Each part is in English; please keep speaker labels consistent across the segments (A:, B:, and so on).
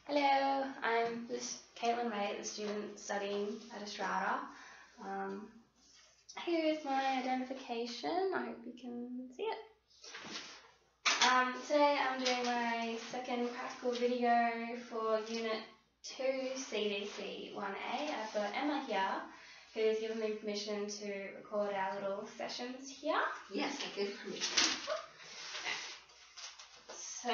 A: Hello, I'm Caitlin Wright, the student studying at Estrada. Here is my identification. I hope you can see it. Today I'm doing my second practical video for Unit 2 CDC1A. I've got Emma here, who's given me permission to record our little sessions here.
B: Yes, I give permission.
A: So,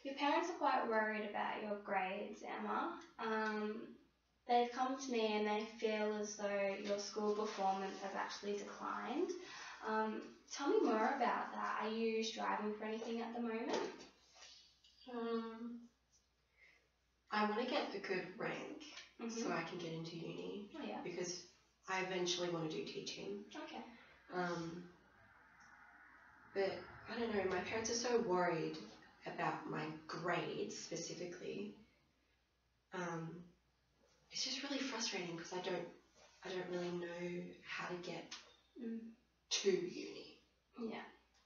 A: your parents are quite worried about your grades, Emma. They've come to me and they feel as though your school performance has actually declined. Tell me more about that. Are you striving for anything at the moment?
B: I want to get a good rank so I can get into uni.
A: Oh yeah.
B: Because I eventually want to do teaching.
A: Okay.
B: But I don't know, my parents are so worried about my grades specifically. It's just really frustrating because I don't really know how to get to uni.
A: Yeah,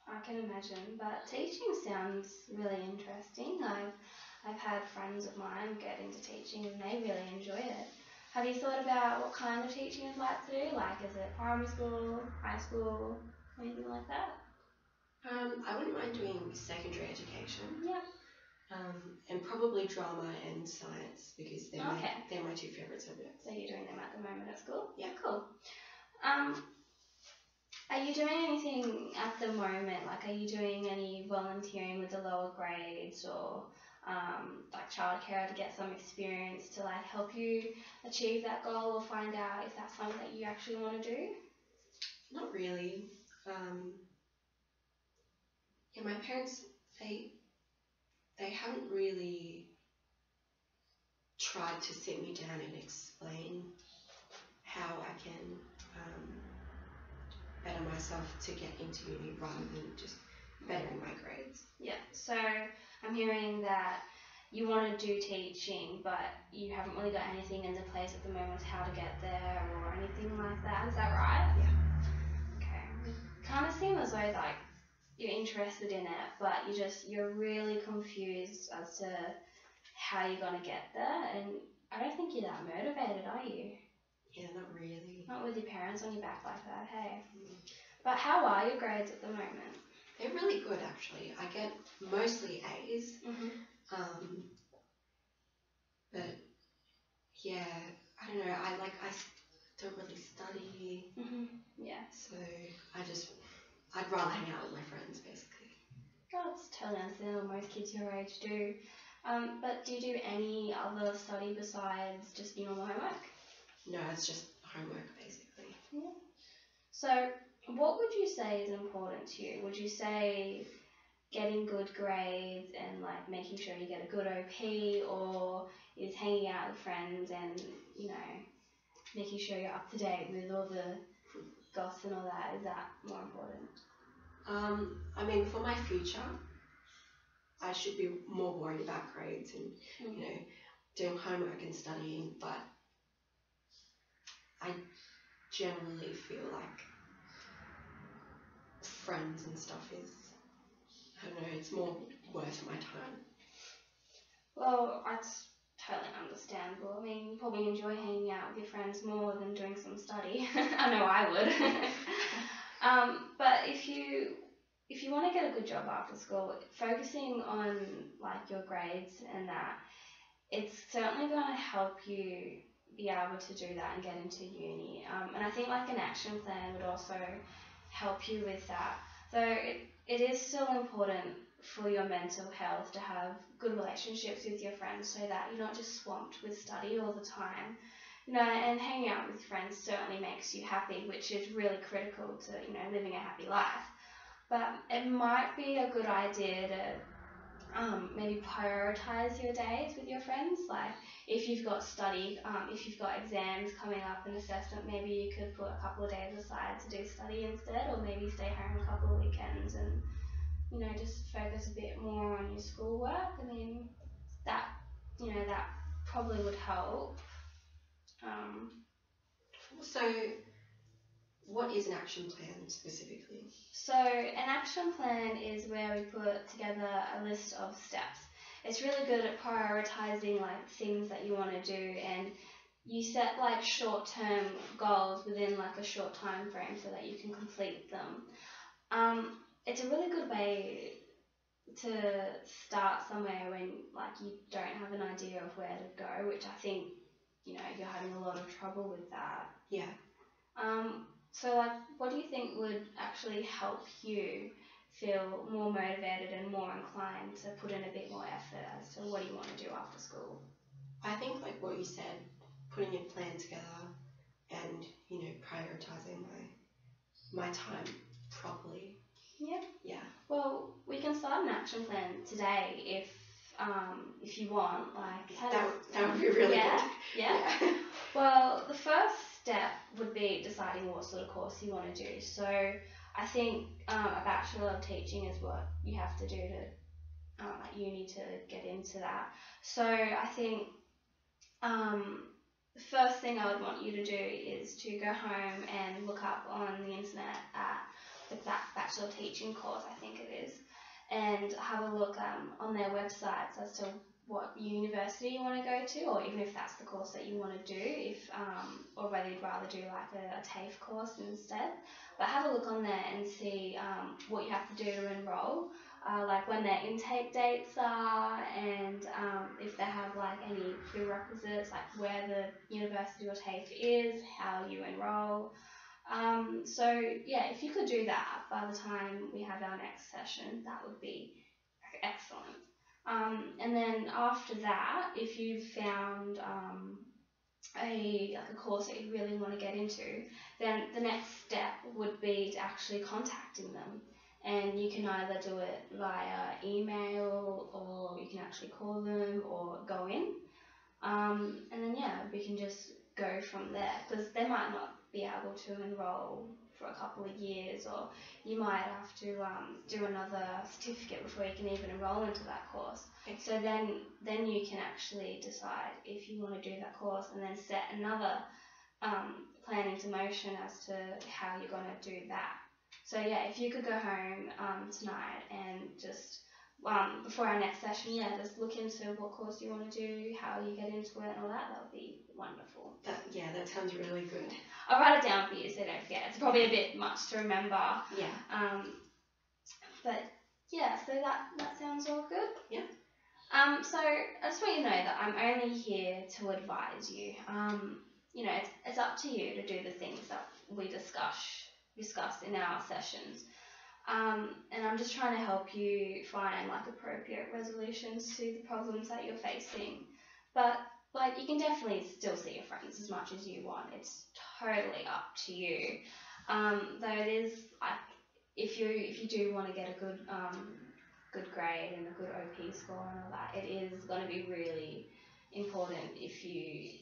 A: I can imagine. But teaching sounds really interesting. I've had friends of mine get into teaching and they really enjoy it. Have you thought about what kind of teaching you'd like to do? Like, is it primary school, high school, anything like that?
B: I wouldn't mind doing secondary education.
A: Yep.
B: And probably drama and science because they're my two favourite subjects.
A: So you're doing them at the moment at school?
B: Yeah.
A: Cool. Are you doing anything at the moment? Like, are you doing any volunteering with the lower grades or like childcare to get some experience to like help you achieve that goal or find out if that's something that you actually want to do?
B: Not really. Yeah, my parents, they haven't really tried to sit me down and explain how I can better myself to get into uni rather than just bettering my grades.
A: Yeah, so I'm hearing that you want to do teaching, but you haven't really got anything into place at the moment how to get there or anything like that. Is that right?
B: Yeah.
A: Okay. It kind of seems as though like you're interested in it, but you're really confused as to how you're gonna get there, and I don't think you're that motivated, are you?
B: Yeah, not really.
A: Not with your parents on your back like that, hey? But how are your grades at the moment?
B: They're really good actually. I get mostly A's. But yeah, I don't know, I don't really study.
A: Yeah.
B: So I'd rather hang out with my friends basically.
A: Oh, that's totally understandable. Most kids your age do. But do you do any other study besides just your normal homework?
B: No, it's just homework basically.
A: Yeah. So what would you say is important to you? Would you say getting good grades and like making sure you get a good OP, or is hanging out with friends and, you know, making sure you're up to date with all the goss and all that, is that more important?
B: I mean, for my future, I should be more worried about grades and, you know, doing homework and studying, but I generally feel like friends and stuff is, I don't know, it's more worth my time.
A: Well, that's totally understandable. I mean, you probably enjoy hanging out with your friends more than doing some study. I know I would. But if you want to get a good job after school, focusing on like your grades and that, it's certainly going to help you be able to do that and get into uni. And I think like an action plan would also help you with that. So it is still important for your mental health to have good relationships with your friends so that you're not just swamped with study all the time. You know, and hanging out with friends certainly makes you happy, which is really critical to, you know, living a happy life. But it might be a good idea to maybe prioritise your days with your friends. Like if you've got if you've got exams coming up and assessment, maybe you could put a couple of days aside to do study instead, or maybe stay home a couple of weekends and, you know, just focus a bit more on your schoolwork. I mean, that probably would help.
B: So what is an action plan specifically?
A: So an action plan is where we put together a list of steps. It's really good at prioritizing like things that you want to do, and you set like short-term goals within like a short time frame so that you can complete them. It's a really good way to start somewhere when like you don't have an idea of where to go, which I think you're having a lot of trouble with that.
B: Yeah.
A: So like, what do you think would actually help you feel more motivated and more inclined to put in a bit more effort as to what you want to do after school?
B: I think like what you said, putting a plan together and prioritizing my time properly.
A: Yeah.
B: Yeah.
A: Well, we can start an action plan today if you want. Like
B: that would be really good.
A: Yeah. Well, the first step would be deciding what sort of course you want to do. So I think a Bachelor of Teaching is what you have to do to at uni to get into that. So I think the first thing I would want you to do is to go home and look up on the internet at the Bachelor of Teaching course, I think it is, and have a look on their websites as to what university you want to go to, or even if that's the course that you want to do, or whether you'd rather do like a TAFE course instead. But have a look on there and see what you have to do to enrol, like when their intake dates are, and if they have like any prerequisites, like where the university or TAFE is, how you enrol. So yeah, if you could do that by the time we have our next session, that would be excellent. And then after that, if you've found a course that you really want to get into, then the next step would be actually contacting them. And you can either do it via email, or you can actually call them or go in. And then we can just go from there, because they might not be able to enrol for a couple of years, or you might have to do another certificate before you can even enrol into that course.
B: Okay.
A: So then you can actually decide if you want to do that course, and then set another plan into motion as to how you're going to do that. So yeah, if you could go home tonight and just before our next session, just look into what course you want to do, how you get into it, and all that. That would be wonderful.
B: That sounds really good.
A: I'll write it down for you so don't forget. It's probably a bit much to remember.
B: Yeah.
A: But yeah, so that sounds all good.
B: Yeah.
A: So I just want you to know that I'm only here to advise you. It's up to you to do the things that we discuss in our sessions. And I'm just trying to help you find like appropriate resolutions to the problems that you're facing. But like, you can definitely still see your friends as much as you want. It's totally up to you. Though it is like, if you do want to get a good grade and a good OP score and all that, it is going to be really important if you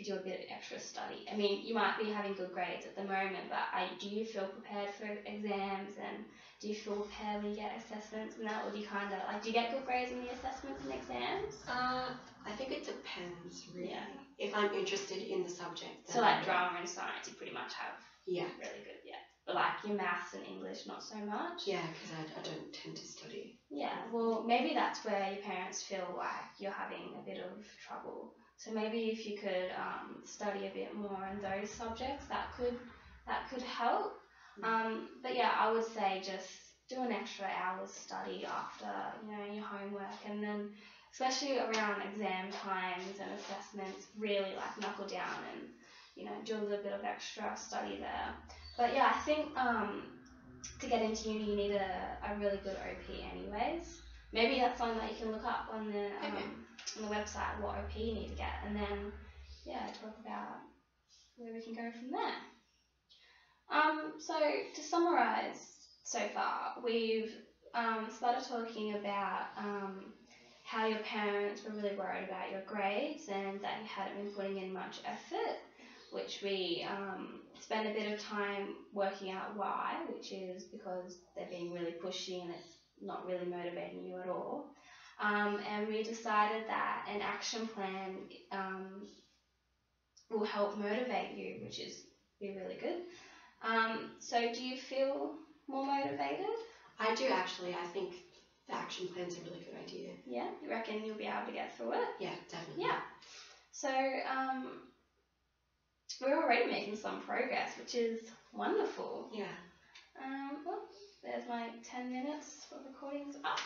A: do a bit of extra study. I mean, you might be having good grades at the moment, but do you feel prepared for exams, and do you feel prepared when you get assessments and that, or do you kind of like, do you get good grades in the assessments and exams?
B: I think it depends really. Yeah. If I'm interested in the subject.
A: So like drama and science, you pretty much have really good, but like your maths and English, not so much.
B: Yeah, because I don't tend to study.
A: Yeah, well maybe that's where your parents feel like you're having a bit of trouble. So maybe if you could study a bit more in those subjects, that could help. But yeah, I would say just do an extra hour's study after your homework, and then especially around exam times and assessments, really like knuckle down and do a little bit of extra study there. But yeah, I think to get into uni you need a really good OP anyways. Maybe that's something that you can look up on the website, what OP you need to get, and then talk about where we can go from there. So to summarise so far, we've started talking about how your parents were really worried about your grades and that you hadn't been putting in much effort, which we spent a bit of time working out why, which is because they're being really pushy and it's not really motivating you at all. And we decided that an action plan will help motivate you, which is be really good. So do you feel more motivated?
B: I do actually. I think the action plan's a really good idea.
A: Yeah, you reckon you'll be able to get through it?
B: Yeah, definitely.
A: Yeah. So we're already making some progress, which is wonderful.
B: Yeah.
A: Well, there's my 10 minutes of recordings up.